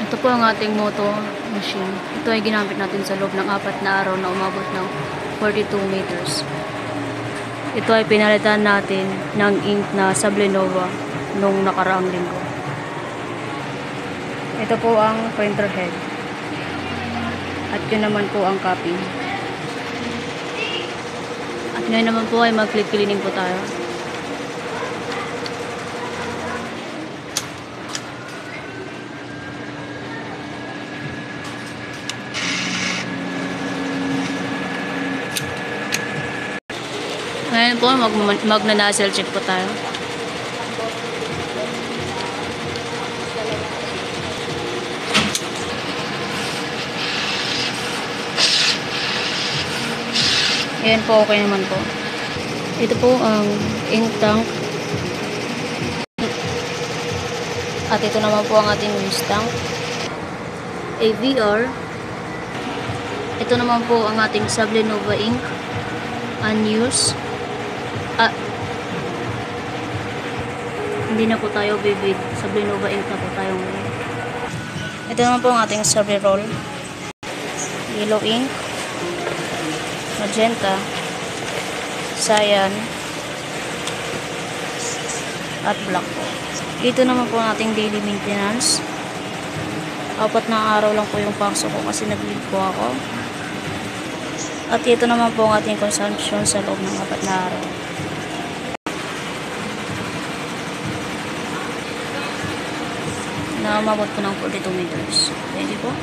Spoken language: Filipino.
Ito po ang ating moto machine. Ito ay ginamit natin sa loob ng 4 na araw na umabot ng 42 meters. Ito ay pinalitan natin ng ink na Sublinova nung nakaraang linggo. Ito po ang printer head. At yun naman po ang copy. At ngayon naman po ay mag-click cleaning po tayo. Ngayon po magna-nozzle check po tayo. Ayan po, okay naman po. Ito po ang ink tank. At ito naman po ang ating use tank. AVR. Ito naman po ang ating Sublinova ink. Unused. Hindi na po tayo bibig. Sublinova ink na po tayo ngayon. Ito naman po ang ating Subli-Roll. Yellow ink. Magenta, cyan, at black po. Ito naman po ang ating daily maintenance. 4 na araw lang po yung pasok ko kasi nag-leave po ako. At ito naman po ang ating consumption sa loob ng 4 na araw. Na umabot po ng 42 meters. Thank you po.